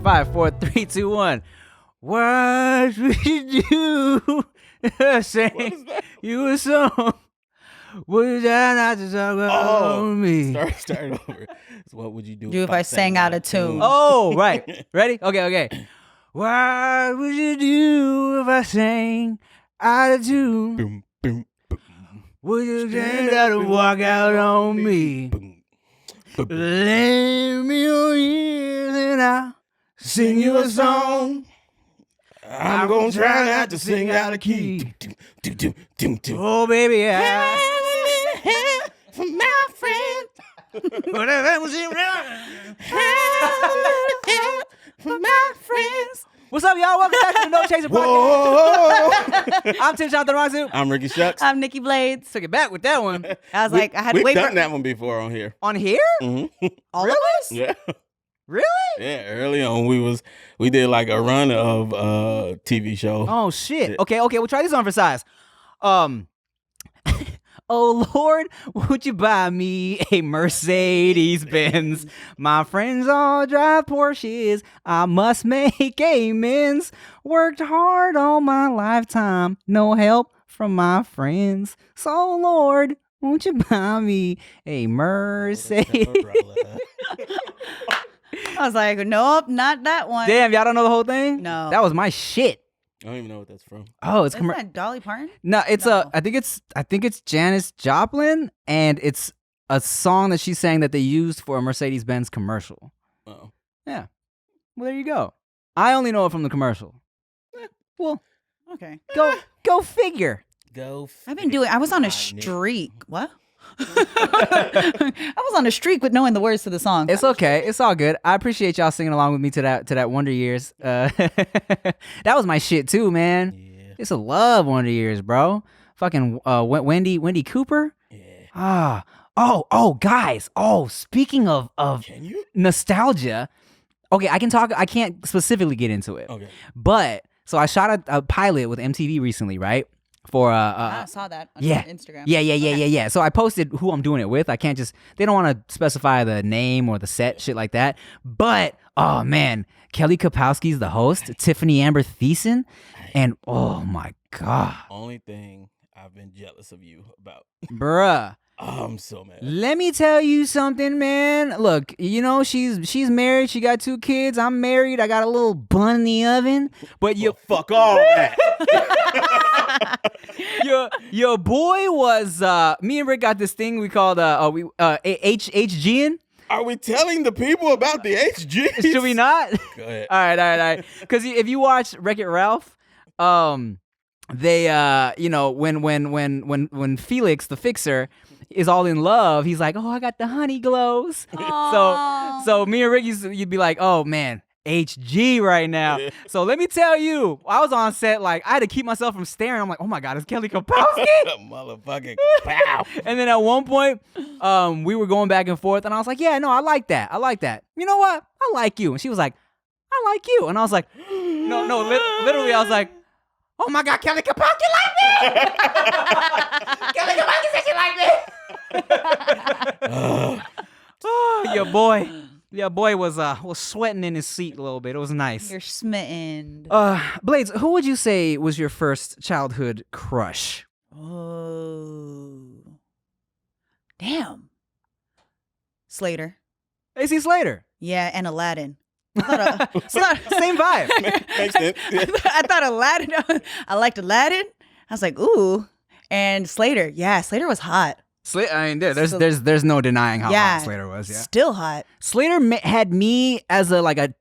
5, 4, 3, 2, 1. What would you do? Sing you a song. Would I not to talk about me? Start over. So what would you do if I sang out of tune? Oh, right. Ready? Okay. What would you do if I sang out of tune? Boom, boom, boom. Would you stand out and walk out on me? Boom, boom, boom. Lend me your ears and I'll sing you a song. I'm gonna try not to sing out of key. Oh, baby, For my friend. For my friends. What's up, y'all? Welcome back to the No Chaser Podcast. I'm Tim Chantarangsu. I'm Ricky Shucks. I'm Nikki Blades. Took it back with that one. I was like, I had to We've wait done for that one before on here. On here? Mm-hmm. all of us. Yeah. Really? Yeah, early on we did like a run of TV show. Oh, shit. Okay, we'll try this on for size. Oh, Lord, would you buy me a Mercedes Benz? My friends all drive Porsches. I must make amends. Worked hard all my lifetime. No help from my friends. So, Lord, won't you buy me a Mercedes? I was like, nope, not that one. Damn, y'all don't know the whole thing? No. That was my shit. I don't even know what that's from. Oh, it's Isn't that Dolly Parton? No, it's No. I think it's Janis Joplin, and it's a song that she sang that they used for a Mercedes-Benz commercial. Oh. Yeah. Well, there you go. I only know it from the commercial. Well, Okay. go figure. I was on a streak. What? I was on a streak with knowing the words to the song. It's okay. It's all good. I appreciate y'all singing along with me to that Wonder Years. That was my shit too, man. Yeah. It's a love Wonder Years, bro. Fucking Wendy Cooper. Yeah. Oh, guys. Oh, speaking of Can you? nostalgia. Okay, I can talk. I can't specifically get into it. Okay. But so I shot a pilot with MTV recently, right? For I saw that on Instagram. Yeah. So I posted who I'm doing it with. I can't just, they don't want to specify the name or the set, shit like that. But, oh man, Kelly Kapowski's the host, Tiffany Amber Thiessen, and oh my God. Only thing I've been jealous of you about. Bruh. Oh, I'm so mad. Let me tell you something, man. Look, you know, she's married. She got 2 kids. I'm married. I got a little bun in the oven. But Fuck all that. your boy was me and Rick got this thing we called HGing. Are we telling the people about the HG? Should we not? Go ahead. All right. Because if you watch Wreck-It Ralph, they when Felix the fixer is all in love, he's like, oh, I got the honey glows. So me and Rick you'd be like, oh man, HG right now. So let me tell you, I was on set, like I had to keep myself from staring. I'm like, oh my God, it's Kelly Kapowski. Motherfucking pow. And then at one point, we were going back and forth, and I was like, yeah, no, I like that. You know what? I like you. And she was like, I like you. And I was like, no, literally, I was like, oh my God, Kelly Kapowski like me. Kelly Kapowski said she like me. Your boy was sweating in his seat a little bit. It was nice. You're smitten. Blades, who would you say was your first childhood crush? Oh. Damn. Slater. AC Slater. Yeah, and Aladdin. Same vibe. Makes sense. I thought Aladdin. I liked Aladdin. I was like, ooh. And Slater. Yeah, Slater was hot. I mean, there's no denying how hot Slater was. Yeah, still hot. Slater had me as an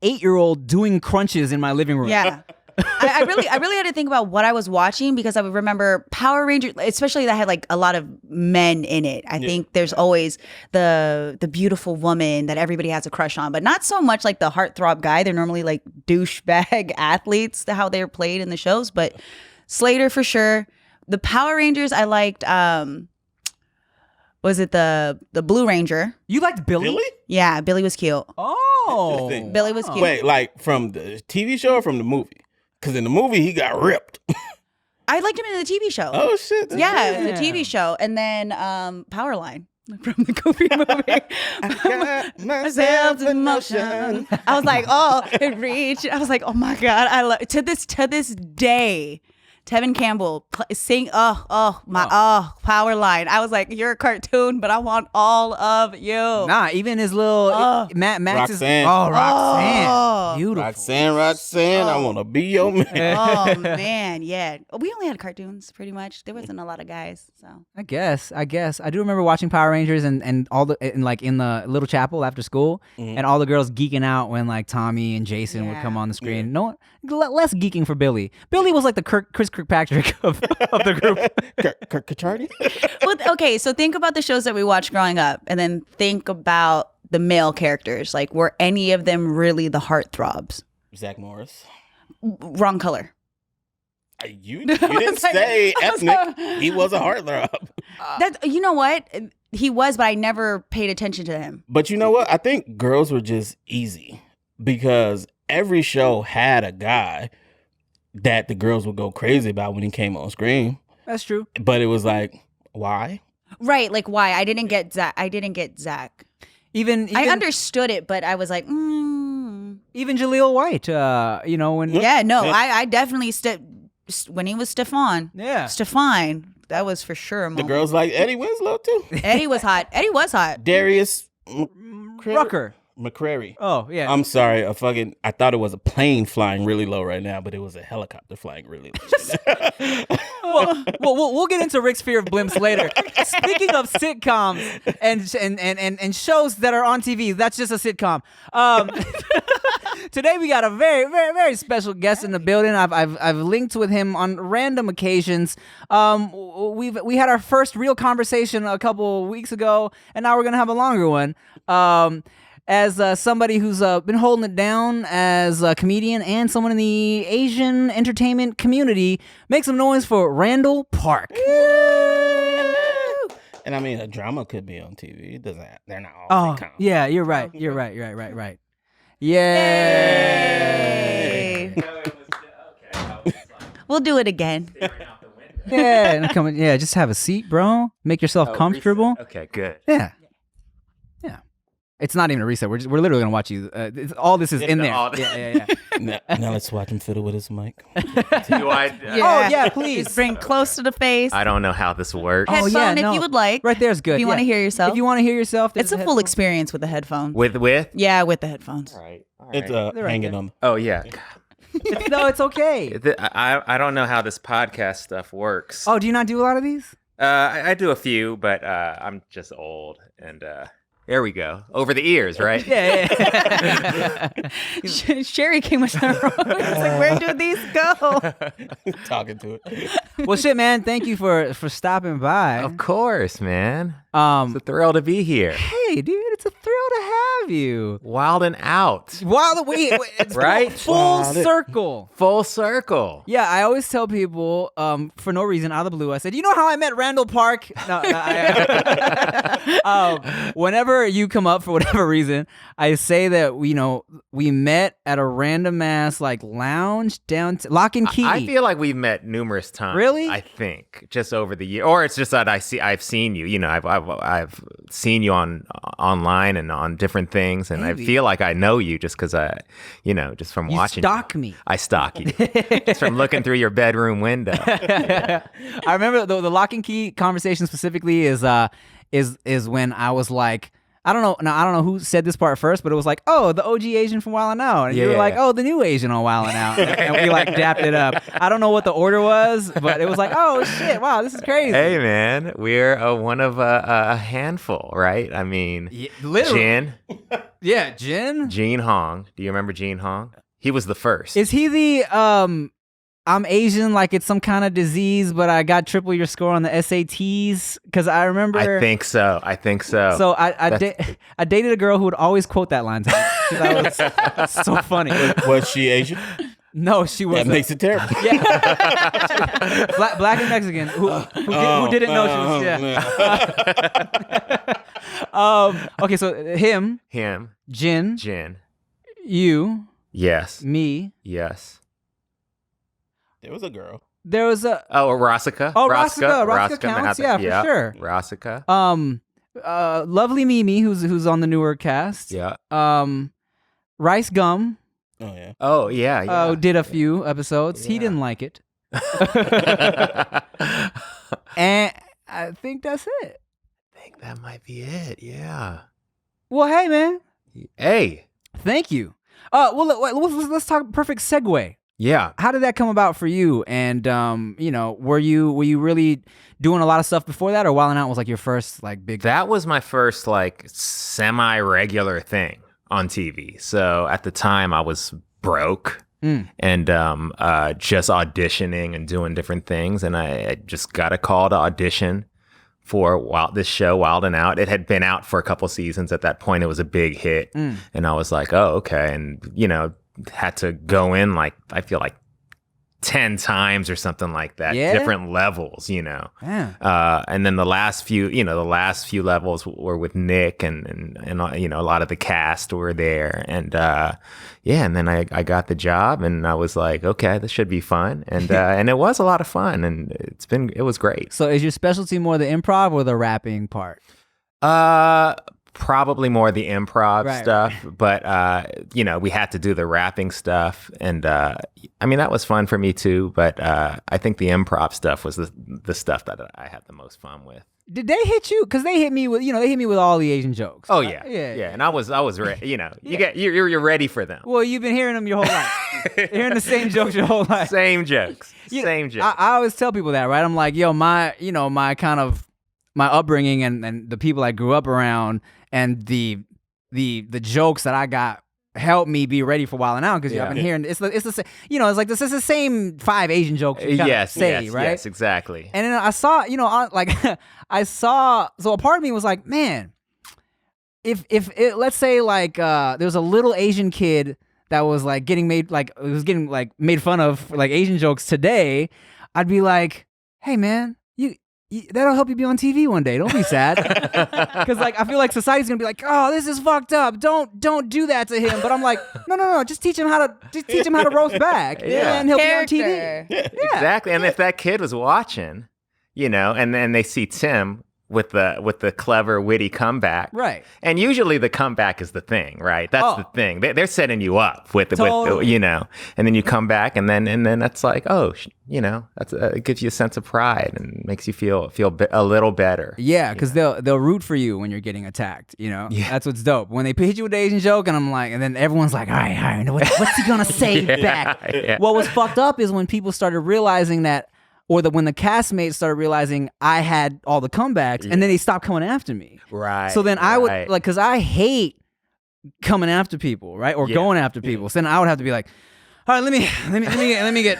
8-year-old doing crunches in my living room. Yeah. I really had to think about what I was watching, because I would remember Power Rangers, especially that had like a lot of men in it. I think there's always the beautiful woman that everybody has a crush on, but not so much like the heartthrob guy. They're normally like douchebag athletes, how they're played in the shows. But Slater for sure. The Power Rangers I liked. Was it the Blue Ranger? You liked Billy? Billy? Yeah, Billy was cute. Oh, Billy was cute. Wait, like from the TV show or from the movie? Because in the movie, he got ripped. I liked him in the TV show. Oh, shit. Yeah, the TV show. And then Powerline. From the Goofy movie. Myself in motion. I was like, oh, it reached. I was like, oh my God. I love to this day. Tevin Campbell sing power line. I was like, you're a cartoon, but I want all of you. Nah, even his little Max is Roxanne. Roxanne. Beautiful. Roxanne, I want to be your man. Oh man, yeah. We only had cartoons pretty much. There wasn't a lot of guys, so I guess. I do remember watching Power Rangers and all the in the little chapel after school, and all the girls geeking out when like Tommy and Jason would come on the screen. No, less geeking for Billy. Billy was like the Chris Kirkpatrick of the group. Kirkchardy? Well, okay, so think about the shows that we watched growing up, and then think about the male characters. Like, were any of them really the heartthrobs? Zach Morris. Wrong color. You didn't say ethnic. He was a heartthrob. You know what? He was, but I never paid attention to him. But you know what? I think girls were just easy because every show had a guy that the girls would go crazy about when he came on screen. That's true. But it was like, why? Right, like why? I didn't get Zach. Even I understood it, but I was like, Even Jaleel White, when I definitely when he was Stefan. Yeah. Stefan, that was for sure. The girls like Eddie Winslow too. Eddie was hot. Darius Rucker. McCrary. Oh, yeah. I'm sorry. I thought it was a plane flying really low right now, but it was a helicopter flying really low. We'll get into Rick's fear of blimps later. Speaking of sitcoms and shows that are on TV, that's just a sitcom. Today we got a very, very, very special guest in the building. I've linked with him on random occasions. We had our first real conversation a couple weeks ago, and now we're gonna have a longer one. As somebody who's been holding it down as a comedian and someone in the Asian entertainment community, make some noise for Randall Park. And I mean, a drama could be on TV. They're not all sitcoms. Yeah, you're right. You're right. Yay! We'll do it again. Yeah, just have a seat, bro. Make yourself comfortable. Reset. Okay, good. Yeah. It's not even a reset. We're literally gonna watch you. All this is in there. Yeah. Now let's watch him fiddle with his mic. Do I? Oh yeah, please Just bring close to the face. I don't know how this works. Headphone if you would like. Right there's good. If you want to hear yourself. If you want to hear yourself, it's a full experience with the headphones. With? Yeah, with the headphones. All right. It's hanging on. Oh yeah. No, it's okay. I don't know how this podcast stuff works. Oh, do you not do a lot of these? I do a few, but I'm just old and. There we go. Over the ears, right? Yeah. Sherry came with her. It's like, where do these go? Talking to it. Well, shit, man. Thank you for stopping by. Of course, man. It's a thrill to be here. Hey, dude, it's a thrill to have you. Wild and out. It's right? Full circle. Full circle. Yeah, I always tell people, for no reason, out of the blue, I said, you know how I met Randall Park? No, whenever you come up for whatever reason, I say that we met at a random ass like lounge down Lock and Key. I feel like we've met numerous times. Really? I think just over the year, or it's just that I've seen you. I've seen you online and on different things, and Maybe. I feel like I know you just because just from watching. You stalk me. I stalk you just from looking through your bedroom window. I remember the Lock and Key conversation specifically is when I was like, I don't know who said this part first, but it was like, oh, the OG Asian from Wildnout, and you were like, oh, the new Asian on Wildnout, and we like dapped it up. I don't know what the order was, but it was like, oh shit, wow, this is crazy. Hey man, we're one of a handful, right? I mean, literally. Jin. Yeah, Jin. Gene Hong. Do you remember Gene Hong? He was the first. Is he the I'm Asian, like it's some kind of disease, but I got triple your score on the SATs? Because I remember. I think so. So I dated a girl who would always quote that line to me. That was so funny. Was she Asian? No, she wasn't. That makes it terrible. Yeah. Black and Mexican who didn't know she was. Yeah. Okay, so him, Jin, you, yes, me, yes. There was a girl. There was a Rasica. Oh, Rasica counts. Yeah, for sure. Rasica. Lovely Mimi, who's on the newer cast. Yeah. Rice Gum Oh yeah. Oh yeah. did a few episodes. He Yeah. didn't like it. And I think that's it. I think that might be it. Yeah. Well, hey, man. Hey. Thank you. Well, let's talk perfect segue. Yeah. How did that come about for you? And were you really doing a lot of stuff before that, or Wildnout was like your first like big? That was my first like semi-regular thing on TV. So at the time I was broke and just auditioning and doing different things. And I just got a call to audition for this show, Wildnout. It had been out for a couple seasons at that point. It was a big hit. And I was like, oh, okay. And, had to go in like, I feel like 10 times or something like that, Yeah? different levels, Yeah. and then the last few levels were with Nick and a lot of the cast were there. And and then I got the job and I was like, okay, this should be fun. And and it was a lot of fun and it was great. So is your specialty more the improv or the rapping part? Probably more the improv Right. stuff, but we had to do the rapping stuff, and I mean that was fun for me too. But I think the improv stuff was the stuff that I had the most fun with. Did they hit you? Because they hit me with all the Asian jokes. Oh yeah, yeah. And I was ready. You're ready for them. Well, you've been hearing them your whole life. You're hearing the same jokes your whole life. Same jokes. Same jokes. I always tell people that, right? I'm like, yo, my kind of my upbringing and the people I grew up around and the jokes that I got helped me be ready for Wildnout because I've been hearing it's the same, it's like this is the same 5 Asian jokes you kinda say, right? Yes, exactly. And then I saw, so a part of me was like, man, if let's say like there was a little Asian kid that was like getting made made fun of like Asian jokes today, I'd be like, hey man, that'll help you be on TV one day. Don't be sad. Because like I feel like society's gonna be like, oh, this is fucked up. Don't do that to him. But I'm like, no. Just teach him how to roast back. Yeah. And he'll be on TV. Character. Yeah. Exactly. And if that kid was watching, and then they see Tim with the clever, witty comeback. Right. And usually the comeback is the thing, right? That's the thing. They're setting you up with Totally. and then you come back and then that's like, oh, that's it gives you a sense of pride and makes you feel a little better. Yeah, because they'll root for you when you're getting attacked. Yeah. That's what's dope. When they hit you with the Asian joke, and I'm like, and then everyone's like, all right, what's he gonna say back? Yeah. What was fucked up is when people started realizing that, or when the castmates started realizing I had all the comebacks, and then they stopped coming after me. Right. So then I would right. because I hate coming after people, right, or going after people. So then I would have to be like, all right, let me get.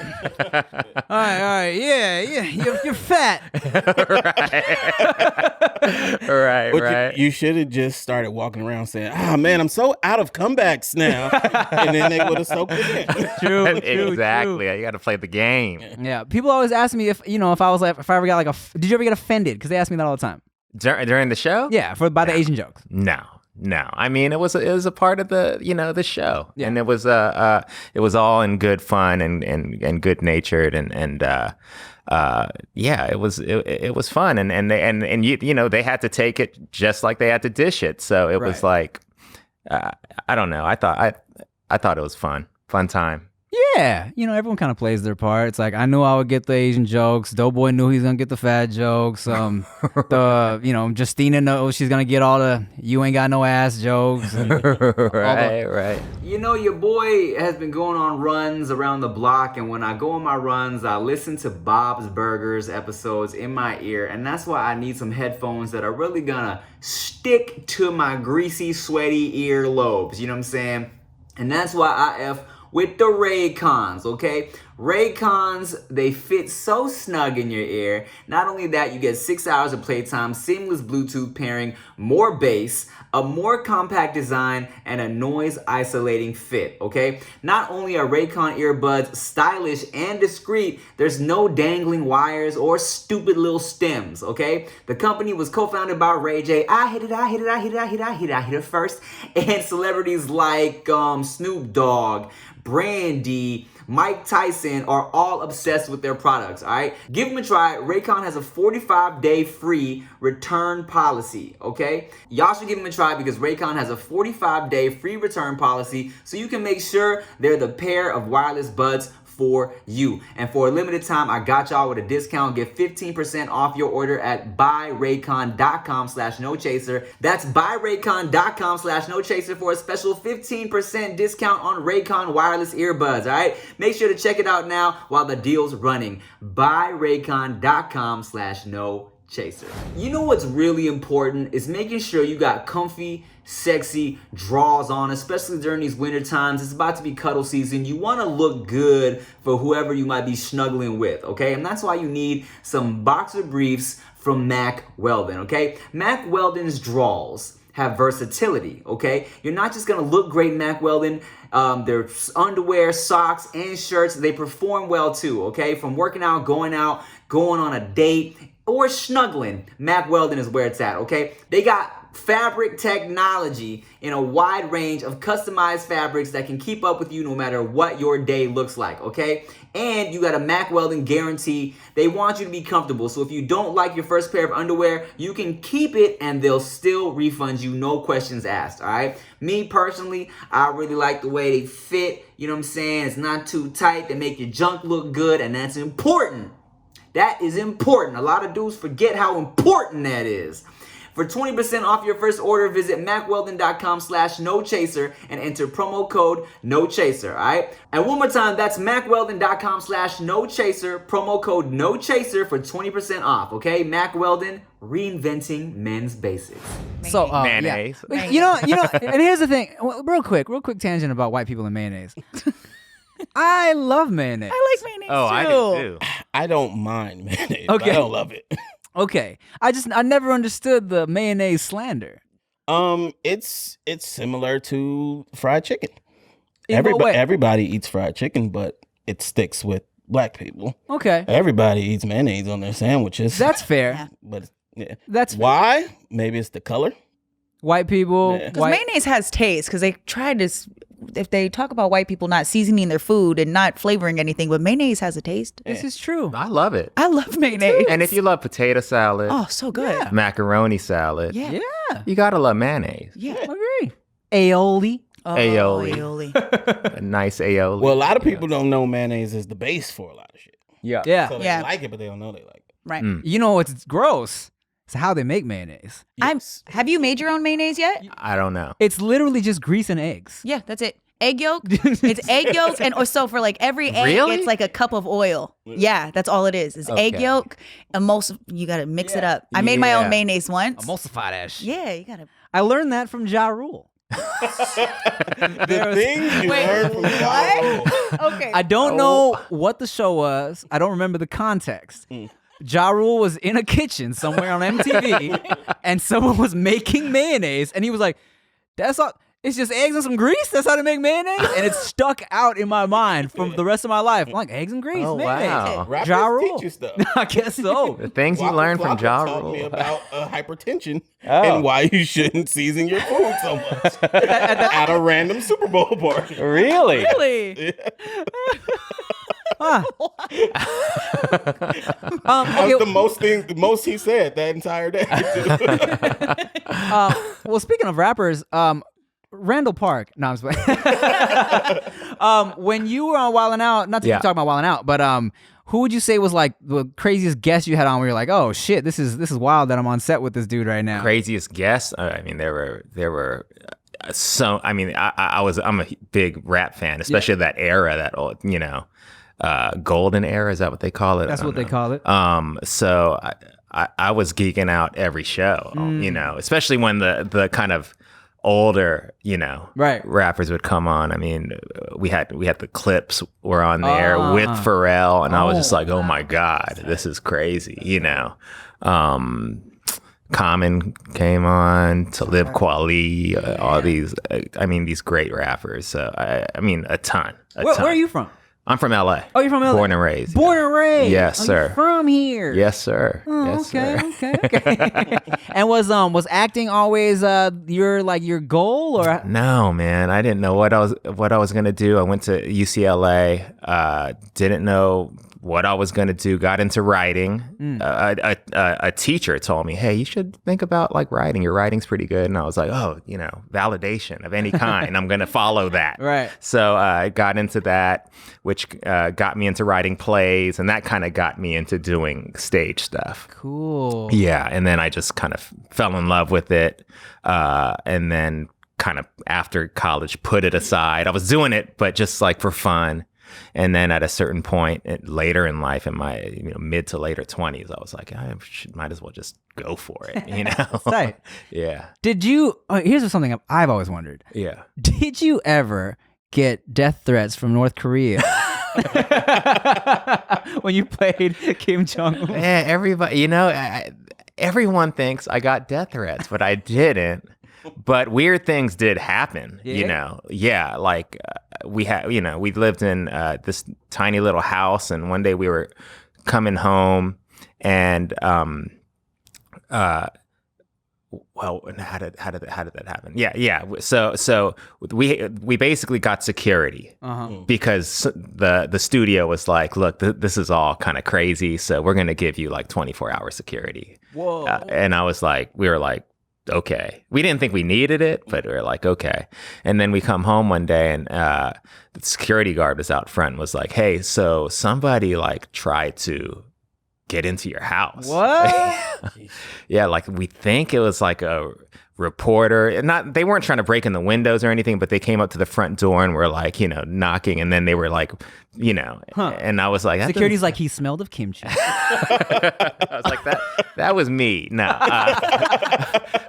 All right, yeah, you're fat. right. But right. you should have just started walking around saying, "Ah, man, I'm so out of comebacks now," and then they would have soaked it in. True, Exactly. You got to play the game. Yeah, people always ask me if I was like, if I ever got like did you ever get offended? Because they ask me that all the time. During the show? Yeah, by the Asian jokes. No. I mean, it was a part of the the show, Yeah. and it was all in good fun and good natured and it was fun and they had to take it just like they had to dish it. So it was like I don't know. I thought it was fun time. Yeah, everyone kind of plays their part. It's like I knew I would get the Asian jokes. Doughboy knew he's gonna get the fat jokes. Justina knows she's gonna get all the "you ain't got no ass" jokes. Right. Your boy has been going on runs around the block, and when I go on my runs, I listen to Bob's Burgers episodes in my ear, and that's why I need some headphones that are really gonna stick to my greasy, sweaty ear lobes. You know what I'm saying? And that's why I F with the Raycons, okay? Raycons, they fit so snug in your ear. Not only that, you get 6 hours of playtime, seamless Bluetooth pairing, more bass, a more compact design, and a noise isolating fit, okay? Not only are Raycon earbuds stylish and discreet, there's no dangling wires or stupid little stems, okay? The company was co-founded by Ray J. I hit it first. And celebrities like Snoop Dogg, Brandy, Mike Tyson are all obsessed with their products, all right? Give them a try. Raycon has a 45-day free return policy, okay? Y'all should give them a try because Raycon has a 45-day free return policy so you can make sure they're the pair of wireless buds for you. And for a limited time, I got y'all with a discount. Get 15% off your order at buyraycon.com/nochaser. That's buyraycon.com/nochaser for a special 15% discount on Raycon wireless earbuds, all right? Make sure to check it out now while the deal's running. Buyraycon.com/nochaser. You know what's really important is making sure you got comfy, sexy drawers on, especially during these winter times. It's about to be cuddle season. You want to look good for whoever you might be snuggling with, okay? And that's why you need some boxer briefs from Mack Weldon, okay? Mack Weldon's drawers have versatility, okay? You're not just gonna look great in Mack Weldon. Their underwear, socks, and shirts, they perform well too, okay? From working out, going on a date, or snuggling, Mack Weldon is where it's at, okay? They got fabric technology in a wide range of customized fabrics that can keep up with you no matter what your day looks like, okay? And you got a Mack Weldon guarantee. They want you to be comfortable. So if you don't like your first pair of underwear, you can keep it and they'll still refund you, no questions asked, all right? Me personally, I really like the way they fit, you know what I'm saying? It's not too tight. They make your junk look good, and that's important. That is important. A lot of dudes forget how important that is. For 20% off your first order, visit MackWeldon.com/nochaser and enter promo code NOCHASER, all right? And one more time, that's MackWeldon.com/nochaser, promo code NOCHASER for 20% off, okay? Mack Weldon, reinventing men's basics. So, Mayonnaise. Yeah. You know, and here's the thing, real quick tangent about white people and mayonnaise. I love mayonnaise. I like mayonnaise Oh, too. I do too. I don't mind mayonnaise. Okay. I don't love it. Okay, I never understood the mayonnaise slander. It's similar to fried chicken. In what way? Everybody eats fried chicken, but it sticks with black people. Okay, Everybody eats mayonnaise on their sandwiches. that's fair. Yeah. But yeah. That's Why? Maybe it's the color. white people. Yeah. Because mayonnaise has taste. Because they tried to, if they talk about white people not seasoning their food and not flavoring anything, but mayonnaise has a taste. This is true. I love it. I love mayonnaise. And if you love potato salad, Oh, so good. macaroni salad, Yeah. Yeah, you gotta love mayonnaise. Yeah. I agree. Aioli. Oh, Aioli. aioli. A nice aioli. Well, a lot of people don't know mayonnaise is the base for a lot of shit. Yeah. So they Yeah. like it, but they don't know they like it. Right. You know what's gross? It's how they make mayonnaise. Have you made your own mayonnaise yet? I don't know. It's literally just grease and eggs. Yeah, that's it. Egg yolk. It's egg yolk, and so for like every egg, Really? it's like a cup of oil. Yeah, that's all it is. It's egg Okay. yolk. And you gotta mix it up. I made my Yeah. own mayonnaise once. Emulsify that shit. Yeah, you gotta. I learned that from Ja Rule. The things you Wait, learn from Ja Rule. Okay. I don't know what the show was. I don't remember the context. Ja Rule was in a kitchen somewhere on MTV, and someone was making mayonnaise, and he was like, "That's all. It's just eggs and some grease. That's how to make mayonnaise." And it stuck out in my mind for the rest of my life. I'm like, eggs and grease, Oh, mayonnaise. wow. Rappers Ja Rule. teach you stuff. I guess so. The things you Waka learn from Flocka Ja taught me Rule. about hypertension Oh. and why you shouldn't season your food so much at a random Super Bowl party. Really? Really? Huh. That Okay, was the most he said that entire day. well, speaking of rappers, Randall Park. No, I'm just playing. When you were on Wildnout, not to keep talking about Wildnout, but who would you say was like the craziest guest you had on where you're like, oh shit, this is wild that I'm on set with this dude right now? Craziest guess? I mean, there were so. I mean, I'm a big rap fan, especially that era, that old, golden era. Is that what they call it? That's what they call it. So I was geeking out every show, especially when the kind of older, Right. rappers would come on. I mean, we had the Clips were on there with Pharrell, and I was just like, oh my God, this is crazy, Common came on, Talib Kweli, all these, these great rappers. So I mean, a ton. Where are you from? I'm from LA. Oh, you're from LA. Born and raised. Born and raised. Yes, Oh, sir. You're from here. Yes, sir. Oh, Yes, okay, sir. okay. And was acting always your goal or? No, man. I didn't know what I was gonna do. I went to UCLA. Didn't know what I was gonna do. Got into writing. A teacher told me, "Hey, you should think about like writing. Your writing's pretty good." And I was like, "Oh, validation of any kind. I'm gonna follow that." Right. So I got into that, which got me into writing plays, and that kind of got me into doing stage stuff. Cool. Yeah, and then I just kind of fell in love with it, and then kind of after college put it aside. I was doing it, but just like for fun. And then at a certain point later in life, in my mid to later 20s, I was like, might as well just go for it, Right. Yeah. Did you? Here's something I've always wondered. Yeah. Did you ever get death threats from North Korea when you played Kim Jong-Un? Yeah, everybody, everyone thinks I got death threats, but I didn't. But weird things did happen, Yeah, like we lived in this tiny little house, and one day we were coming home, and well, how did that happen? Yeah. So we basically got security because the studio was like, look, this is all kind of crazy, so we're gonna give you like 24-hour security. Whoa. And we were like, okay. We didn't think we needed it, but we were like, okay. And then we come home one day, and the security guard was out front and was like, hey, so somebody like tried to get into your house. What? Yeah, like we think it was like a reporter. They weren't trying to break in the windows or anything, but they came up to the front door and were like, knocking, and then they were like, and I was like, security's like, he smelled of kimchi. I was like, that was me. No.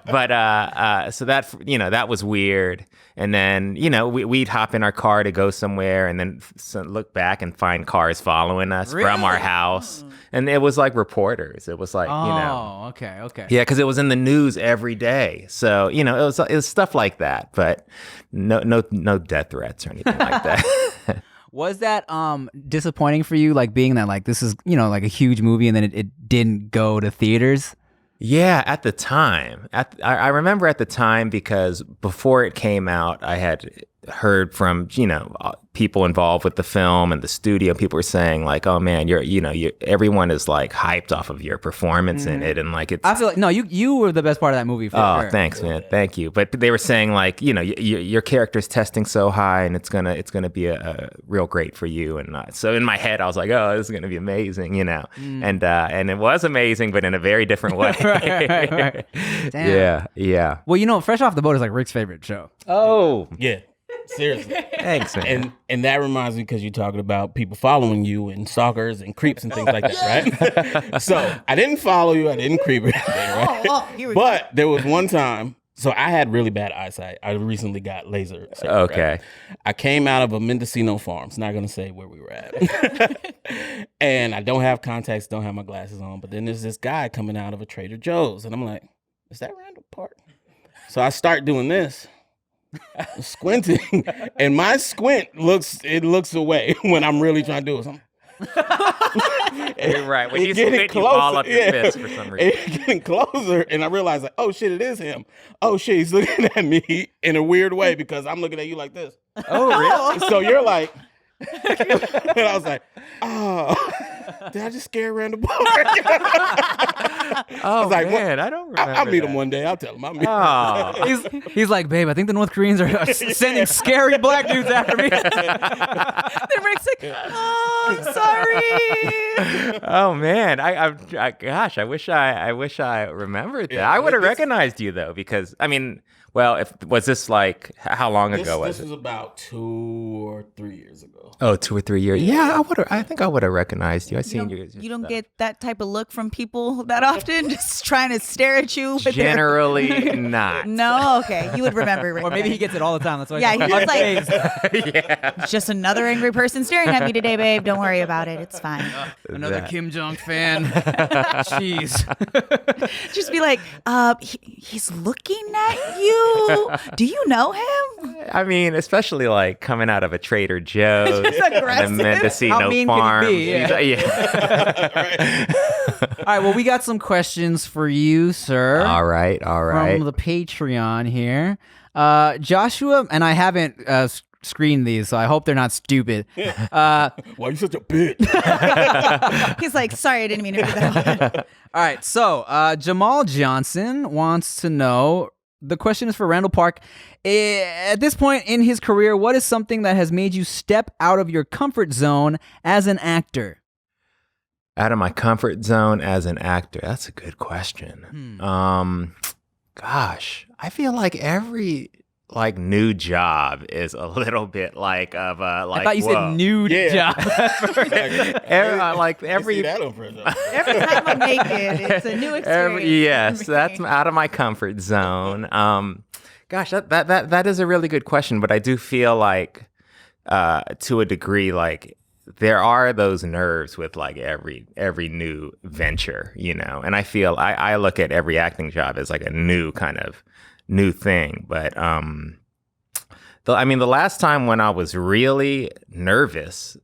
But so that was weird. And then, we'd hop in our car to go somewhere, and then look back and find cars following us from our house. And it was like reporters. It was like, Oh, okay. Yeah, because it was in the news every day. So, it was stuff like that. But no death threats or anything like that. Was that disappointing for you, like being that like this is, like a huge movie and then it didn't go to theaters? Yeah, at the time. I remember at the time, because before it came out, I had heard from, people involved with the film and the studio. People were saying like, oh man, everyone is like hyped off of your performance in it. And like, I feel like, no, you were the best part of that movie for sure. Thanks, man. Thank you. But they were saying like, your character's testing so high, and it's going to be a real great for you. And so in my head, I was like, oh, this is going to be amazing, And it was amazing, but in a very different way. right. Damn. Yeah. Well, Fresh Off the Boat is like Rick's favorite show. Oh, Yeah. Seriously. thanks, man. And that reminds me, because you're talking about people following you and stalkers and creeps and things like that, right? So I didn't follow you. I didn't creep or anything, right? Here we go. But there was one time, so I had really bad eyesight. I recently got laser surgery. Okay. Right? I came out of a Mendocino Farms. Not going to say where we were at. And I don't have contacts, don't have my glasses on. But then there's this guy coming out of a Trader Joe's. And I'm like, is that Randall Park? So I start doing this. Squinting, and my squint looks away when I'm really trying to do it. You're right. When you getting spit, you ball up your fist for some reason. It's getting closer, and I realize like, oh shit, it is him. Oh shit, he's looking at me in a weird way because I'm looking at you like this. Oh, really? So you're like, and I was like, oh, did I just scare Randall Park? Oh, like, man, I don't remember I'll meet that. him one day. I'll tell him. I'll meet him. Oh. He's like, babe, I think the North Koreans are sending scary black dudes after me. Then Rick's like, oh, I'm sorry. Oh man, gosh, I wish I remembered that. Yeah, I would have this- recognized you though, because I mean, well, was this like how long ago was This it? was about 2 or 3 years ago. Oh, 2 or 3 years. Yeah, I think I would have recognized you. I You seen don't, you. you don't get that type of look from people that often, just trying to stare at you. With their- Generally not. No, okay. You would remember Rick. Or maybe he gets it all the time. That's why. Yeah, he's he's like, like, Yeah. it's just another angry person staring at me today, babe. Don't worry about it. It's fine. another Kim Jong fan. Jeez. Just be like, he's looking at you. Do you know him? I mean, especially like coming out of a Trader Joe's and a aggressive. Mendocino How mean can he farm. be? Yeah. All right, well, we got some questions for you, sir. All right. From the Patreon here. Joshua, and I haven't screened these, so I hope they're not stupid. Why are you such a bitch? He's like, sorry, I didn't mean to do that. All right, so Jamal Johnson wants to know, the question is for Randall Park. At this point in his career, what is something that has made you step out of your comfort zone as an actor? Out of my comfort zone as an actor? That's a good question. Gosh, I feel like every new job is a little bit like of a like. I thought you said nude job. Every Every time I'm naked, it's a new experience. Yes, that's out of my comfort zone. Gosh, that is a really good question, but I do feel like, to a degree, like there are those nerves with like every new venture, you know. And I feel I look at every acting job as like a new thing. But the last time when I was really nervous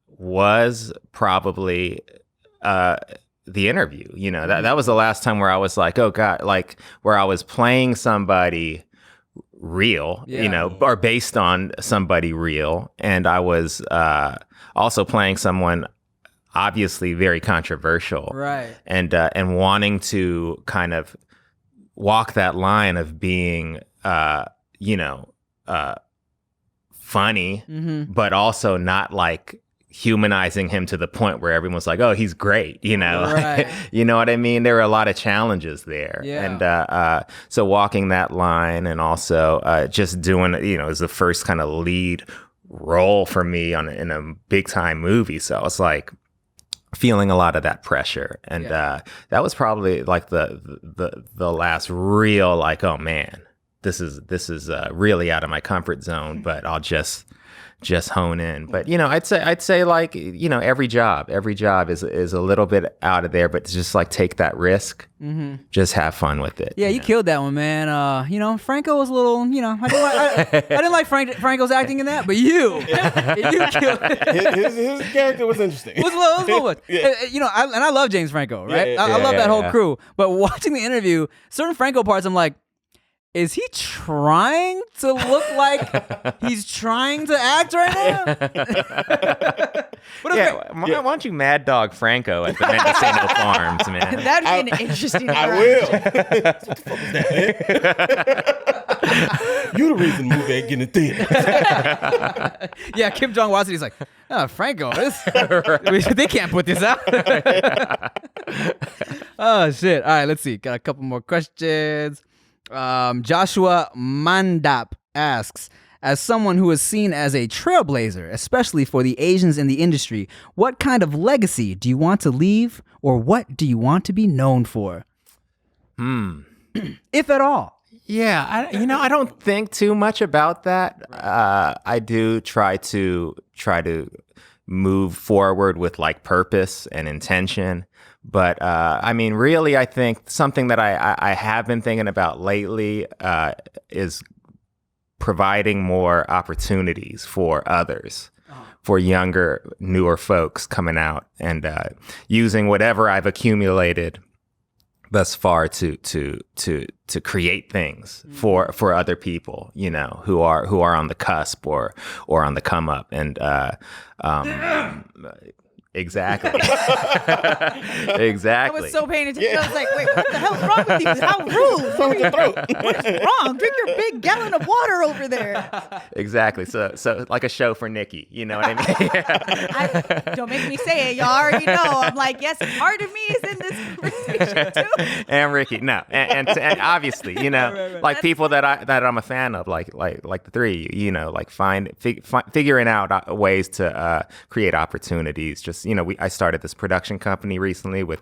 was probably the interview. You know, that was the last time where I was like, oh God, like where I was playing somebody real, you know, or based on somebody real. And I was also playing someone obviously very controversial. Right. And wanting to kind of walk that line of being, funny, but also not like humanizing him to the point where everyone's like, oh, he's great, you know? Right. You know what I mean? There were a lot of challenges there. Yeah. And so walking that line and also just doing, you know, as the first kind of lead role for me in a big time movie. So I was like feeling a lot of that pressure. And that was probably like the last real like, oh man, this is really out of my comfort zone, but I'll just hone in. But you know, I'd say like, you know, every job is a little bit out of there, but just like take that risk, just have fun with it. Yeah, you killed that one, man. You know, Franco was a little, you know, I didn't like Franco's acting in that, but you killed it. His character was interesting. It was a little. You know, I love James Franco, right? I love that whole crew. But watching the interview, certain Franco parts, I'm like, is he trying to look like he's trying to act right now? Why don't you Mad Dog Franco at the Mendocino Farms, man? That'd be an interesting I will. What the fuck was that? You the reason the movie ain't getting a theater. Yeah, Kim Jong-Un, he's like, oh, Franco, they can't put this out. Oh, shit. All right, let's see. Got a couple more questions. Joshua Mandap asks, as someone who is seen as a trailblazer, especially for the Asians in the industry, what kind of legacy do you want to leave, or what do you want to be known for? If at all. Yeah, I don't think too much about that. I do try to move forward with like purpose and intention. But I mean, really, I think something that I have been thinking about lately is providing more opportunities for others, for younger, newer folks coming out, and using whatever I've accumulated thus far to create things for other people, you know, who are on the cusp or on the come up, and exactly. I was so paying attention. I was like, wait, what the hell's wrong with you? How rude. What is wrong? Drink your big gallon of water over there. Exactly. So like a show for Nikki, you know what I mean? Don't make me say it. Y'all already know. I'm like, yes, part of me is in this conversation too. And Ricky, no. And obviously, you know, right. Like people that I'm a fan of, like the three, you know, like figuring out ways to create opportunities. Just, you know, I started this production company recently with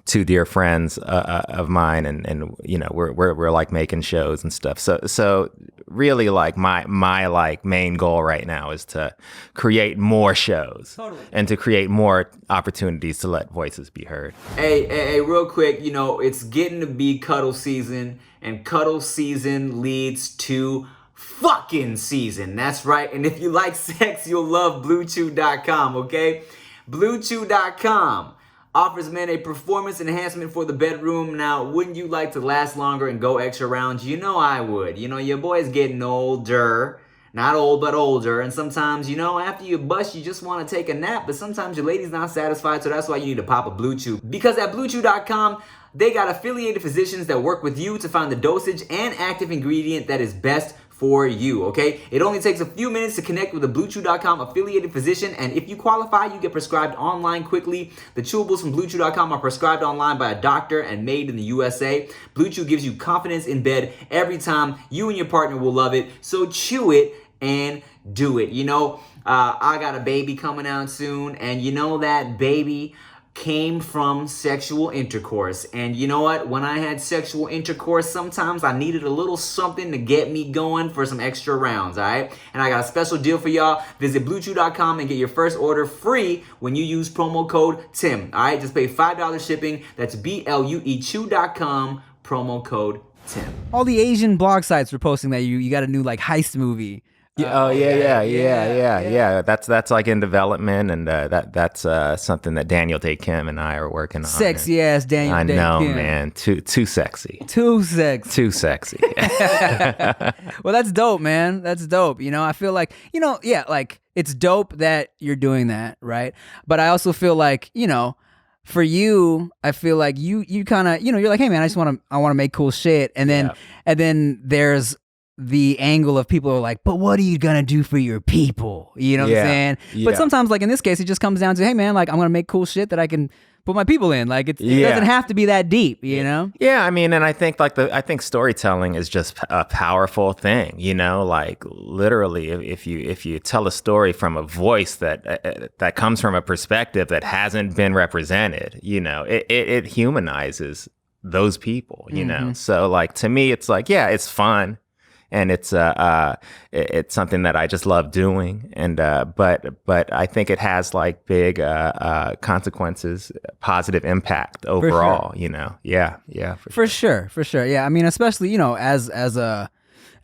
two dear friends of mine, and we're like making shows and stuff. So really, like my like main goal right now is to create more shows and to create more opportunities to let voices be heard. Hey, real quick, it's getting to be cuddle season, and cuddle season leads to fucking season. That's right. And if you like sex, you'll love BlueChew.com, okay? BlueChew.com offers men a performance enhancement for the bedroom. Now, wouldn't you like to last longer and go extra rounds? I would. Your boy's getting older. Not old, but older. And sometimes, after you bust, you just want to take a nap. But sometimes your lady's not satisfied, so that's why you need to pop a BlueChew. Because at BlueChew.com, they got affiliated physicians that work with you to find the dosage and active ingredient that is best for you, okay? It only takes a few minutes to connect with a BlueChew.com affiliated physician, and if you qualify, you get prescribed online quickly. The chewables from BlueChew.com are prescribed online by a doctor and made in the USA. BlueChew gives you confidence in bed every time. You and your partner will love it, so chew it and do it. I got a baby coming out soon, and that baby came from sexual intercourse. And you know what? When I had sexual intercourse, sometimes I needed a little something to get me going for some extra rounds, all right? And I got a special deal for y'all. Visit BlueChew.com and get your first order free when you use promo code TIM, all right? Just pay $5 shipping. That's BLUEChew.com, promo code TIM. All the Asian blog sites were posting that you got a new heist movie. Yeah. That's like in development, and that's something that Daniel Day Kim and I are working on. Sexy ass Daniel Day Kim. I know, man. Too sexy. Too sexy. Too sexy. Well, that's dope, man. That's dope. I feel like, it's dope that you're doing that, right? But I also feel like, for you, I feel like you kind of, you're like, hey man, I want to make cool shit, and then there's the angle of people are like, but what are you gonna do for your people? You know what I'm saying? Yeah. But sometimes, like in this case, it just comes down to, hey man, like I'm gonna make cool shit that I can put my people in. Like it doesn't have to be that deep, Yeah, I mean, and I think I think storytelling is just a powerful thing. Like literally, if you tell a story from a voice that comes from a perspective that hasn't been represented, it humanizes those people. So like to me, it's like, yeah, it's fun. And it's something that I just love doing, and but I think it has like big consequences, positive impact overall. For sure. Yeah, I mean, especially as a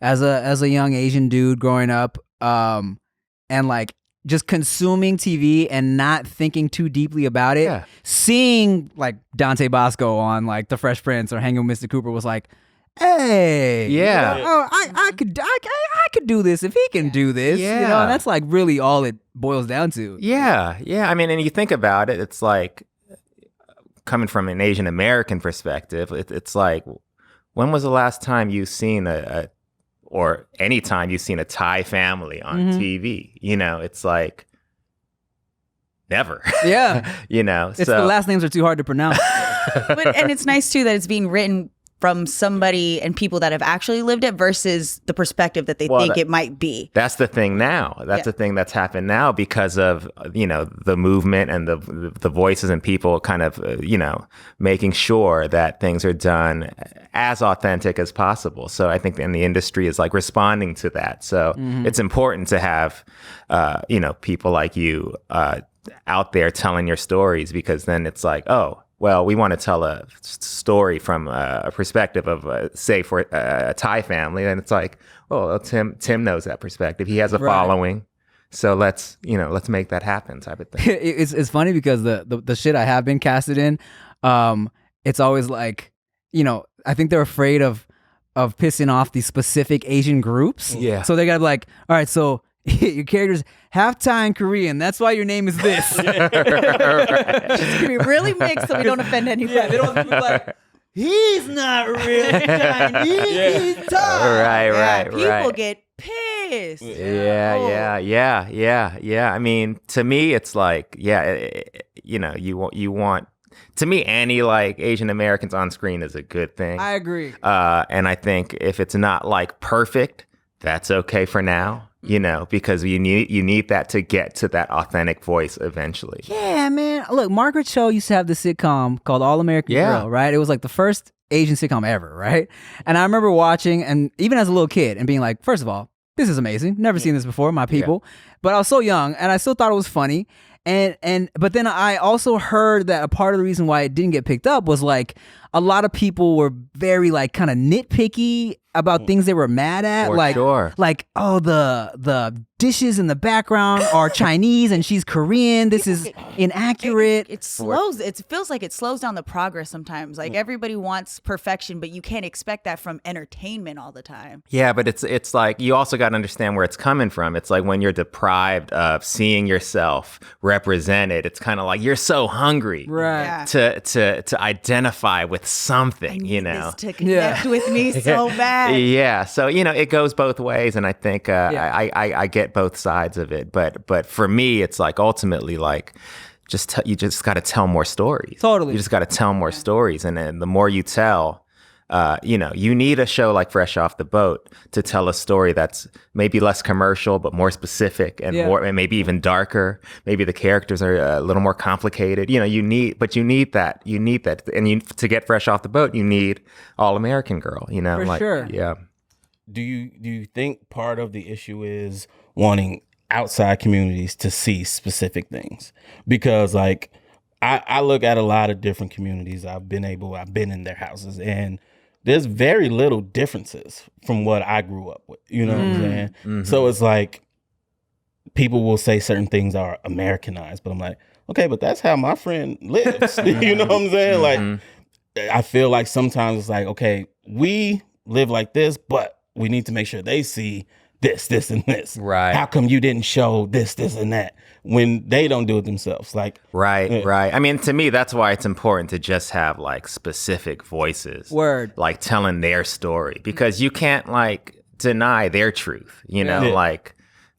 young Asian dude growing up, and like just consuming TV and not thinking too deeply about it. Seeing like Dante Bosco on like The Fresh Prince or Hanging with Mr. Cooper was like, hey, I could do this if he can do this. And that's like really all it boils down to. Yeah. I mean, and you think about it, it's like coming from an Asian American perspective. It's like, when was the last time you've seen or any time you've seen a Thai family on TV? It's like never. Yeah. It's the last names are too hard to pronounce. And it's nice too that it's being written from somebody and people that have actually lived it versus the perspective that they think it might be. That's the thing now. That's the thing that's happened now because of, the movement and the voices and people kind of, making sure that things are done as authentic as possible. So I think the industry is like responding to that. So it's important to have, people like you out there telling your stories, because then it's like, oh, well, we want to tell a story from a perspective of, say, for a Thai family, and it's like, oh, Tim knows that perspective. He has a following, so let's make that happen, type of thing. It's funny because the shit I have been casted in, it's always like, I think they're afraid of pissing off these specific Asian groups. Yeah. So they gotta be like, all right, so your character's half Thai and Korean. That's why your name is this. Just gonna be really mixed so we don't offend anybody. Yeah, they don't be like, he's not really Chinese. He's Thai. Right. People get pissed. Yeah. I mean, to me, it's like, you want. To me, any like Asian Americans on screen is a good thing. I agree. And I think if it's not like perfect, that's okay for now. you know, because you need that to get to that authentic voice eventually. Yeah, man. Look, Margaret Cho used to have this sitcom called All American Girl, right? It was like the first Asian sitcom ever, right? And I remember watching, and even as a little kid, and being like, first of all, this is amazing. Never seen this before, my people. But I was so young, and I still thought it was funny. But then I also heard that a part of the reason why it didn't get picked up was like a lot of people were very like kind of nitpicky about things they were mad at, like oh the dishes in the background are Chinese and she's Korean. This is inaccurate. It slows. It feels like it slows down the progress sometimes. Like everybody wants perfection, but you can't expect that from entertainment all the time. Yeah, but it's like you also got to understand where it's coming from. It's like when you're deprived of seeing yourself represented, it's kind of like you're so hungry, right? To identify with something, you know, to connect with me so bad. Yeah, so you know it goes both ways, and I think I get both sides of it. But for me, it's like ultimately like you just got to tell more stories. Totally, you just got to tell more stories, and then the more you tell. You know, you need a show like Fresh Off the Boat to tell a story that's maybe less commercial, but more specific and more, and maybe even darker. Maybe the characters are a little more complicated. You know, you need that, and to get Fresh Off the Boat, you need All American Girl. You know, for sure. Yeah. Do you think part of the issue is wanting outside communities to see specific things? Because like I look at a lot of different communities. I've been in their houses, and there's very little differences from what I grew up with. You know what I'm saying? Mm-hmm. So it's like people will say certain things are Americanized, but I'm like, okay, but that's how my friend lives. You know what I'm saying? Like, I feel like sometimes it's like, okay, we live like this, but we need to make sure they see this, and this. Right. How come you didn't show this, and that when they don't do it themselves? Like, right. I mean, to me, that's why it's important to just have like specific voices. Word. Like telling their story, because you can't like deny their truth, you know,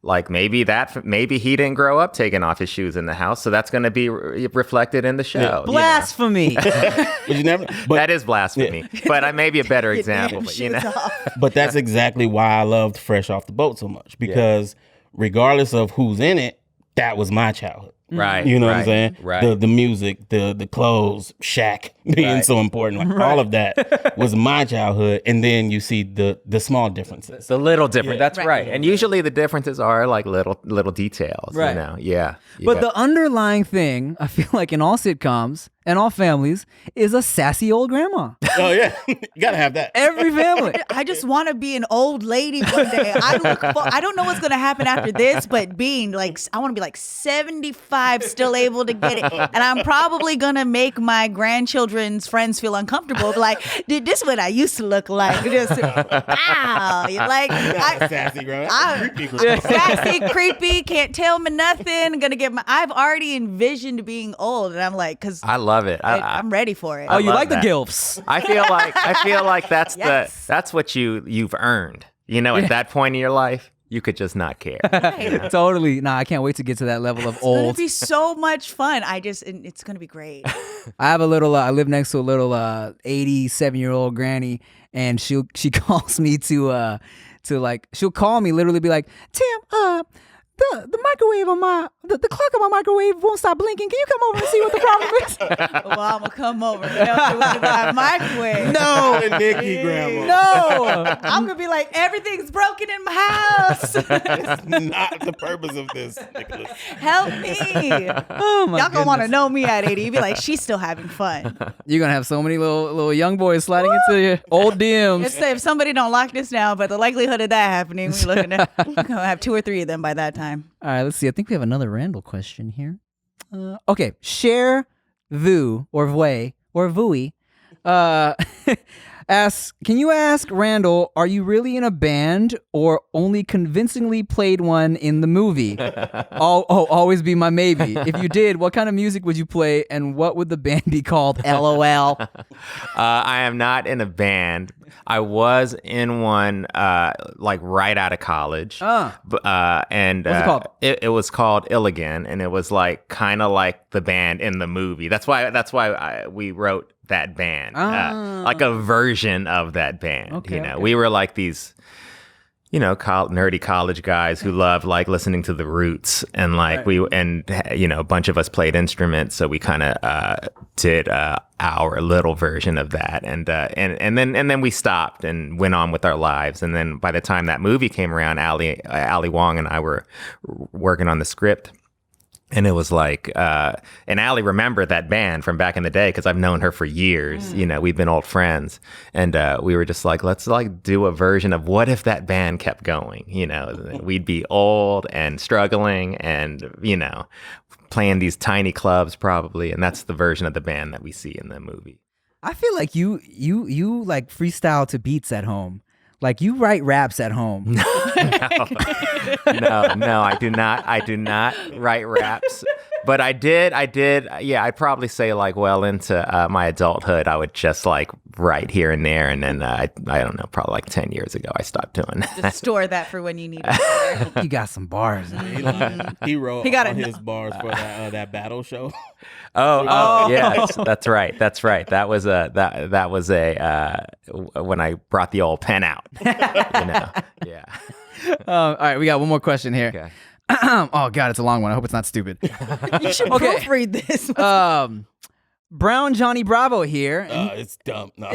like maybe he didn't grow up taking off his shoes in the house, so that's going to be reflected in the show. Yeah. Blasphemy. That is blasphemy. But I may be a better example. But, you know, but that's exactly why I loved Fresh Off the Boat so much, because regardless of who's in it, that was my childhood. Right. You know what I'm saying? Right. The music, the clothes, Shaq being so important. Like all of that was my childhood. And then you see the small differences. The little difference. That's right. And usually the differences are like little details. Right. You know? Yeah. But the underlying thing, I feel like in all sitcoms and all families, is a sassy old grandma. Oh yeah. You gotta have that. Every family. I just want to be an old lady one day. I don't know what's going to happen after this, but being like, I want to be like 75, still able to get it. And I'm probably going to make my grandchildren's friends feel uncomfortable. Like, dude, this is what I used to look like. Just, wow. Like, sassy, grandma. Sassy, creepy, can't tell me nothing. I've already envisioned being old. And I'm like, because I love it. I'm ready for it. Oh, you like that. the GILFs. I feel like that's that's what you've earned. You know, at that point in your life, you could just not care. Totally. Nah, I can't wait to get to that level of old. It's going to be so much fun. It's going to be great. I have a little, I live next to a little 87-year-old granny, and she calls me to like, she'll call me, literally be like, Tim, the microwave on the clock on my microwave won't stop blinking. Can you come over and see what the problem is? Well, I'm gonna come over and help you with my microwave. No, Nikki grandma. no. I'm gonna be like, everything's broken in my house. That's not the purpose of this, Nicholas. Help me. Oh my Y'all gonna want to goodness. know me at 80. You'd be like, she's still having fun. You're gonna have so many little young boys sliding into your old DMs. Let's say if somebody don't lock this down, but the likelihood of that happening, we're looking at gonna have 2 or 3 of them by that time. All right, let's see. I think we have another Randall question here. Okay, Cher Vu or Vue or Vui asks, can you ask Randall, are you really in a band or only convincingly played one in the movie? Always be my maybe. If you did, what kind of music would you play and what would the band be called? LOL. I am not in a band. I was in one like right out of college. And What's it called? It was called Illigan, and it was like kind of like the band in the movie. That's why we wrote that band, like a version of that band. Okay, you know, okay. we were like these nerdy college guys who love like listening to the Roots, and like a bunch of us played instruments, so we kind of did our little version of that, and then we stopped and went on with our lives. And then by the time that movie came around, Ali Wong and I were working on the script. And it was like, and Allie remembered that band from back in the day because I've known her for years. We've been old friends. And we were just like, let's like do a version of what if that band kept going? We'd be old and struggling and, playing these tiny clubs probably. And that's the version of the band that we see in the movie. I feel like you like freestyle to beats at home. Like you write raps at home. No, I do not. I do not write raps. But I did. Yeah, I'd probably say like well into my adulthood, I would just like write here and there. And then I don't know, probably like 10 years ago, I stopped doing that. Just store that for when you need it. You got some bars. He wrote all his bars for that battle show. Oh, yes, that's right. That was when I brought the old pen out. Yeah. All right, we got one more question here. Okay. Oh God, it's a long one. I hope it's not stupid. You should proofread this. Brown Johnny Bravo here. It's dumb. No.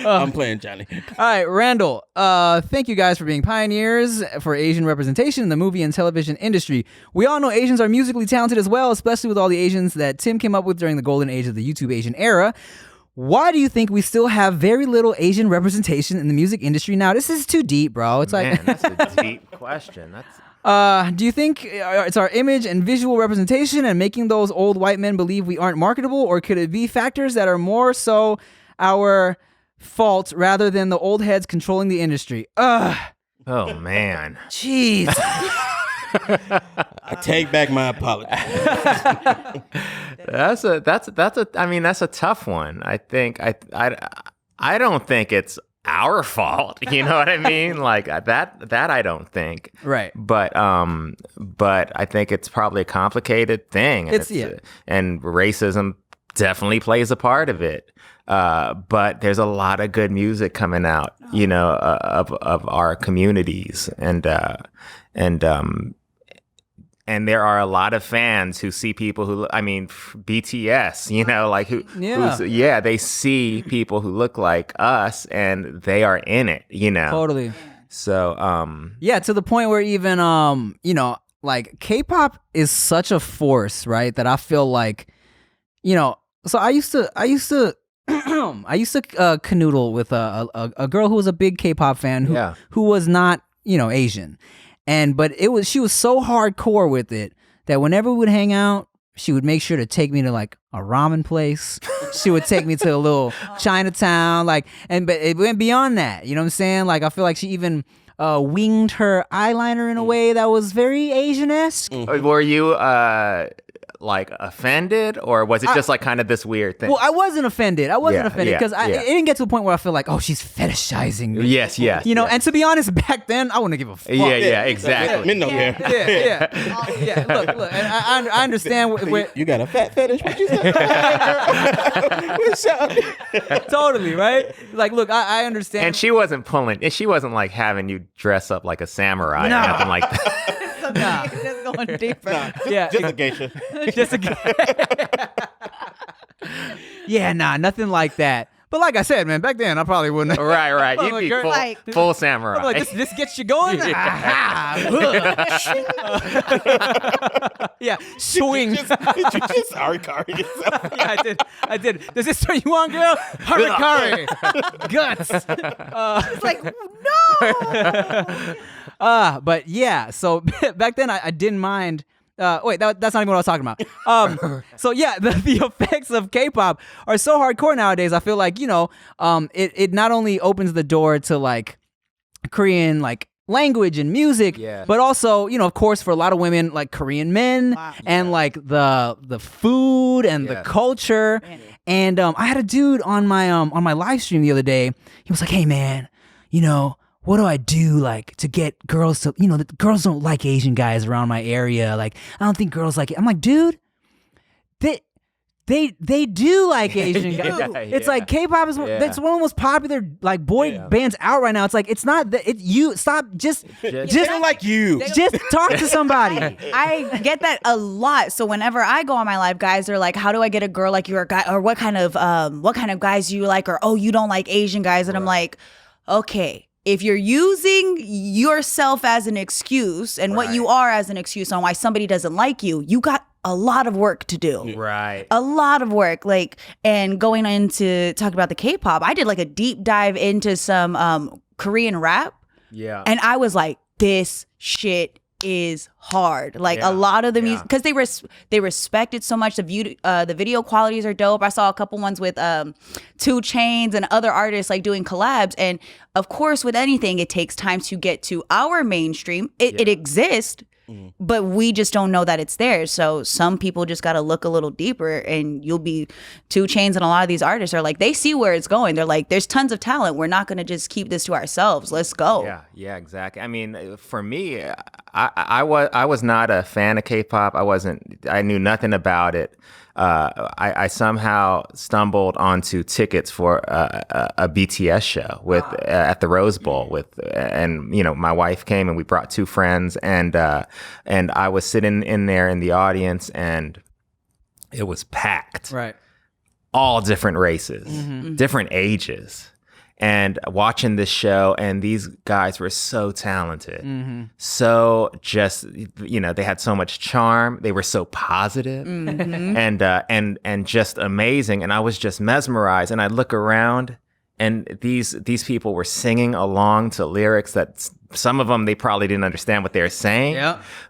I'm playing Johnny. All right, Randall. Thank you guys for being pioneers for Asian representation in the movie and television industry. We all know Asians are musically talented as well, especially with all the Asians that Tim came up with during the golden age of the YouTube Asian era. Why do you think we still have very little Asian representation in the music industry now? This is too deep, bro. It's Man, that's a deep question. Do you think it's our image and visual representation and making those old white men believe we aren't marketable, or could it be factors that are more so our fault rather than the old heads controlling the industry? Oh man. Jeez. I take back my apology. That's a tough one. I think I don't think it's our fault. You know what I mean? Like that I don't think. Right. But I think it's probably a complicated thing. And and racism definitely plays a part of it. But there's a lot of good music coming out, of our communities, and there are a lot of fans who see people BTS, they see people who look like us and they are in it, Totally. So, to the point where even, like K-pop is such a force, right? That I feel like, so I used to canoodle with a girl who was a big K-pop fan who was not, Asian. But she was so hardcore with it that whenever we would hang out, she would make sure to take me to like a ramen place. She would take me to a little Chinatown, but it went beyond that. You know what I'm saying? Like, I feel like she even winged her eyeliner in a way that was very Asian-esque. Were you like offended, or was it just like kind of this weird thing? Well, I wasn't offended. Because it didn't get to the point where I feel like, oh, she's fetishizing me. Yes. And to be honest, back then I wouldn't give a fuck. Yeah, exactly. Yeah. Look, and I understand where you got a fat fetish. What you say? Totally, right? Like, look, I understand. And she wasn't like having you dress up like a samurai or nothing like that. Just going deeper. Just a geisha. Nothing like that. But like I said, man, back then I probably wouldn't. Right. You'd be full samurai. Like, this gets you going. Swing. Did you just harikari yourself? Yeah, I did. Does this turn you on, girl? Harikari. Guts. It's like, no. But yeah, so back then I didn't mind. That's not even what I was talking about. The effects of K-pop are so hardcore nowadays. I feel like, it not only opens the door to like Korean like language and music, but also, of course, for a lot of women, like Korean men and like the food and the culture. And I had a dude on my live stream the other day. He was like, "Hey man, what do I do like to get girls to, the girls don't like Asian guys around my area. Like, I don't think girls like it." I'm like, dude, they do like Asian guys. Yeah, It's yeah. like K-pop is that's one of the most popular like boy bands out right now. It's like it's not that you stop just They don't like you. just talk to somebody. I get that a lot. So whenever I go on my live, guys are like, "How do I get a girl like you?" Or guy, or what kind of guys do you like? Or oh, you don't like Asian guys? And I'm like, okay, if you're using yourself as an excuse and what you are as an excuse on why somebody doesn't like you, you got a lot of work to do. Right. A lot of work. Like, and going into talk about the K-pop, I did like a deep dive into some Korean rap. Yeah. And I was like, this shit is hard. Like a lot of the music, because they respect it so much. The video qualities are dope. I saw a couple ones with 2 Chainz and other artists like doing collabs. And of course, with anything, it takes time to get to our mainstream. It exists, but we just don't know that it's there. So some people just got to look a little deeper, and you'll be 2 Chainz and a lot of these artists are like, they see where it's going. They're like, there's tons of talent. We're not going to just keep this to ourselves. Let's go. Yeah, exactly. I mean, for me, I was not a fan of K-pop. I knew nothing about it. I somehow stumbled onto tickets for a BTS show at the Rose Bowl and my wife came and we brought 2 friends and I was sitting in there in the audience and it was packed. Right. All different races, different ages. And watching this show, and these guys were so talented, so just they had so much charm. They were so positive, and just amazing. And I was just mesmerized. And I look around, and these people were singing along to lyrics that some of them they probably didn't understand what they were saying,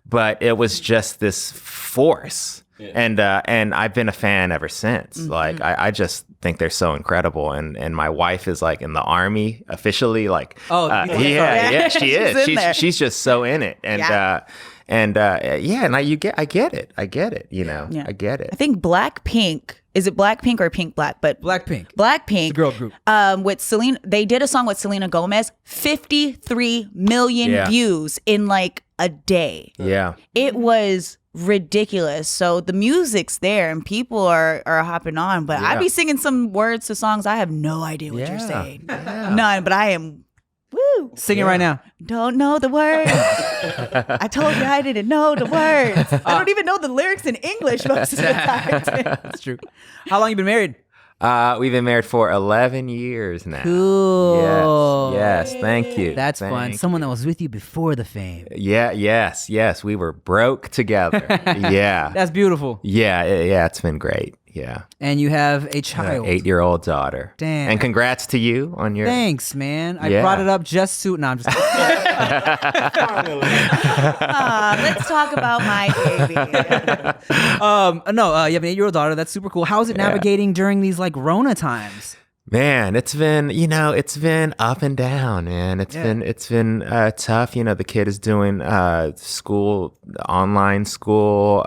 but it was just this force. Yeah. And I've been a fan ever since. Like I just think they're so incredible. And my wife is like in the Army officially. Like she is. She's just so in it. And I get it. I get it. I get it. I think Blackpink. Is it Blackpink or Pink Black? But Blackpink. Blackpink. The girl group. With Selena, they did a song with Selena Gomez, 53 million views in like a day. Yeah. It was ridiculous. So the music's there and people are hopping on, but I be singing some words to songs I have no idea what you're saying. None, but I am Sing it right now. Don't know the words. I told you I didn't know the words. I don't even know the lyrics in English most of the time. That's true. How long you been married? We've been married for 11 years now. Cool. Yes. Thank you. That's fun. Someone that was with you before the fame. Yes. We were broke together. Yeah. That's beautiful. Yeah. It's been great. Yeah. And you have a child. 8-year-old daughter. Damn. And congrats to you on your... Thanks, man. I brought it up just to... No, I'm just kidding. Let's talk about my baby. You have an 8-year-old daughter. That's super cool. How is it navigating during these like Rona times? Man, it's been up and down, man. It's been tough. The kid is doing online school.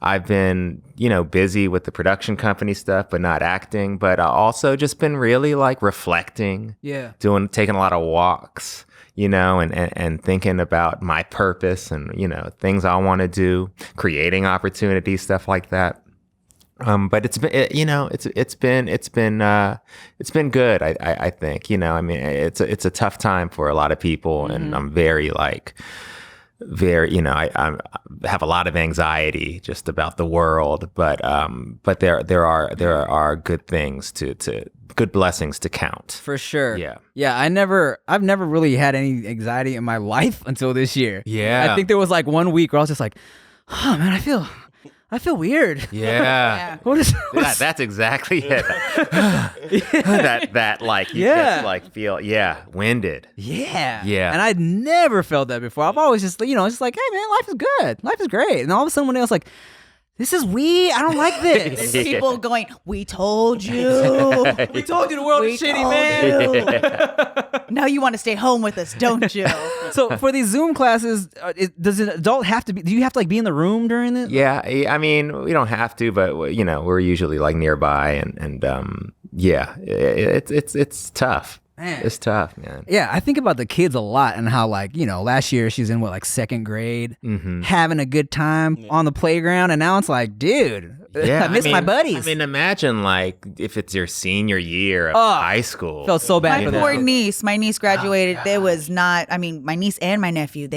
I've been, busy with the production company stuff, but not acting. But also just been really like reflecting. Yeah. Taking a lot of walks, and thinking about my purpose and, things I want to do, creating opportunities, stuff like that. But it's been, it's been good. I think, it's a tough time for a lot of people, and I'm very I have a lot of anxiety just about the world, but there are good things good blessings to count. For sure. Yeah. I've never really had any anxiety in my life until this year. Yeah. I think there was like 1 week where I was just like, oh man, I feel weird. Yeah. That's exactly it. that like you just like feel winded. Yeah. And I'd never felt that before. I've always just just like, hey man, life is good. Life is great. And all of a sudden one day I was like, this is weird. I don't like this. There's people going, we told you. We told you the world is shitty, man. Now you want to stay home with us, don't you? So for these Zoom classes, does an adult have to be, do you have to like be in the room during this? Yeah. I mean, we don't have to, but we're usually like nearby and it's tough. Man. It's tough, man. Yeah, I think about the kids a lot and how, like, last year she's in, 2nd grade, having a good time on the playground. And now it's like, dude, I miss my buddies. I mean, imagine like if it's your senior year of Oh, high school. Felt so bad for My poor them. niece. My niece graduated. There was not. I mean, my niece and my nephew.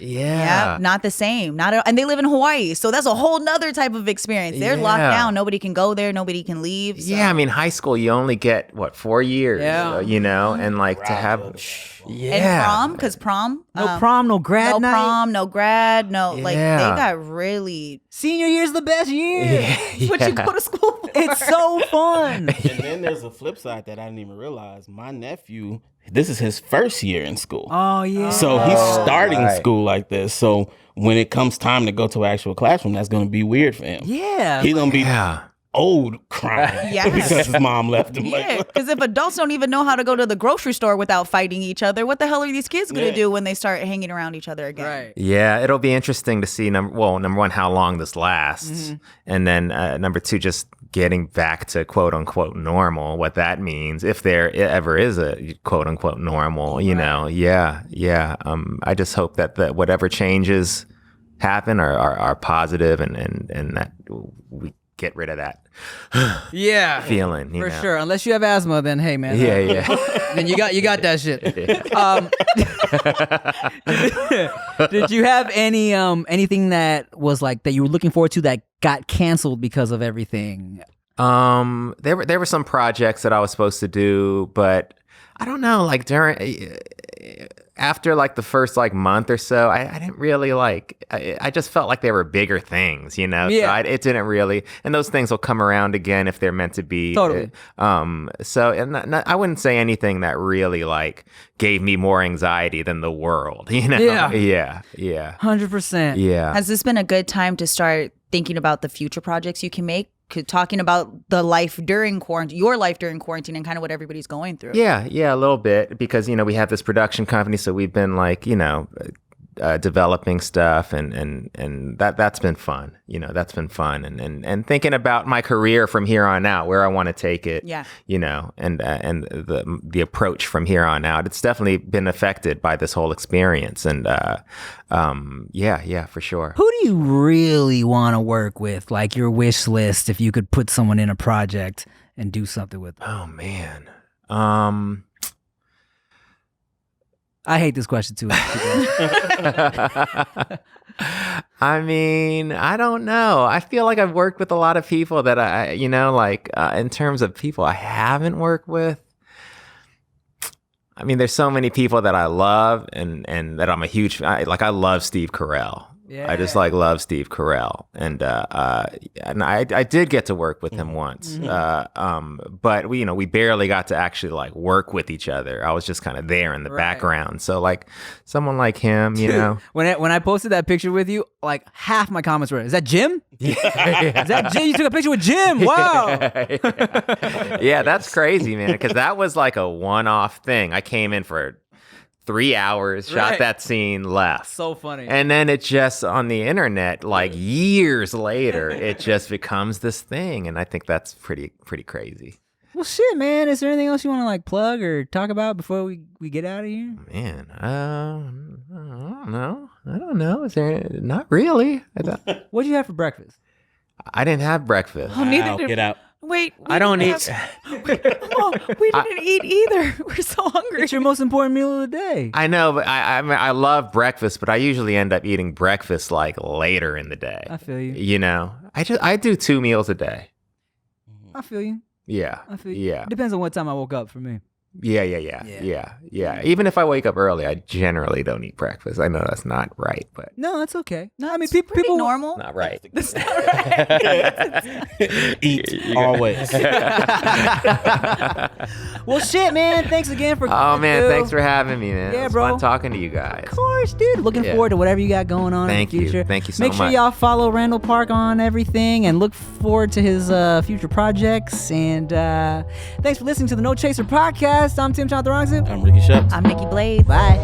Yeah, not the same. And they live in Hawaii, so that's a whole nother type of experience. They're locked down. Nobody can go there. Nobody can leave. So. Yeah, I mean, high school you only get 4 years. Yeah. You know, and like to have. And prom, because prom. No prom, no grad no night. prom, no grad, no like they Yeah. got really. Senior year's the best year. It's what you go to school for. It's so fun. And then there's a flip side that I didn't even realize. My nephew, this is his first year in school. Oh yeah. So he's starting right. school like this. So when it comes time to go to an actual classroom, that's going to be weird for him. Yeah. He's going to be Yeah. old crying Yes. because his mom left him. Yeah, Like, because if adults don't even know how to go to the grocery store without fighting each other, what the hell are these kids going to Yeah. do when they start hanging around each other again? Right. Yeah, it'll be interesting to see number one, how long this lasts, and then number two, just getting back to quote unquote normal, what that means, if there ever is a quote unquote normal, you know. Yeah. I just hope that whatever changes happen are positive, and that we get rid of that Yeah. feeling. You For know? sure. Unless you have asthma, then hey man. Yeah. Then you got that shit. Yeah. Did you have anything that was like that you were looking forward to that got canceled because of everything? There were some projects that I was supposed to do, but I don't know, like after like the first like month or so, I didn't really like, I just felt like they were bigger things, you know? Yeah. So it didn't really, and those things will come around again if they're meant to be. Totally. So I wouldn't say anything that really like gave me more anxiety than the world, you know? Yeah. Yeah. 100%. Yeah. Has this been a good time to start thinking about the future projects you can make? Talking about the life during quarantine, your life during quarantine, and kind of what everybody's going through. Yeah, a little bit, because you know we have this production company, so we've been like, you know, developing stuff, and that's been fun. You know, that's been fun, and thinking about my career from here on out, where I want to take it. Yeah. You know, and the approach from here on out. It's definitely been affected by this whole experience, and yeah, for sure. Who do you really want to work with? Like your wish list, if you could put someone in a project and do something with them. Oh man. I hate this question too. I mean, I don't know. I feel like I've worked with a lot of people that I, you know, like in terms of people I haven't worked with. I mean, there's so many people that I love and that I'm a huge fan. I love Steve Carell. Yeah. I just like love Steve Carell, and I did get to work with him once, but we barely got to actually like work with each other. I was just kind of there in the background. So like someone like him, you know. When I posted that picture with you, like half my comments were, "Is that Jim? Is that Jim? You took a picture with Jim? Wow!" Yeah, that's crazy, man. Because that was like a one-off thing. I came in for 3 hours, shot Right. that scene, left. So funny. And then it just on the internet, like years later, it just becomes this thing, and I think that's pretty crazy. Well, shit, man. Is there anything else you want to like plug or talk about before we get out of here? Man, I don't know. Is there? Not really. What'd you have for breakfast? I didn't have breakfast. Oh, neither wow, did get out. Wait, I don't eat. we didn't eat either. We're so hungry. It's your most important meal of the day. I know, but I love breakfast, but I usually end up eating breakfast like later in the day. I feel you. You know, I do 2 meals a day. I feel you. Yeah. I feel you. Yeah. Depends on what time I woke up for me. Yeah. Even if I wake up early, I generally don't eat breakfast. I know that's not right, but No, that's okay. No, I mean, it's people pretty normal. not right. Eat always. Well, shit, man. Thanks again for Oh coming man, through. thanks for having me, man. Yeah, It was bro. fun talking to you guys. Of course, dude. Looking Yeah. forward to whatever you got going on Thank in the you. future. Thank you so Make sure much. y'all follow Randall Park on everything and look forward to his future projects. And thanks for listening to the No Chaser podcast. I'm Tim Chantarangsu. I'm Ricky Shep. I'm Nikki Blade. Bye.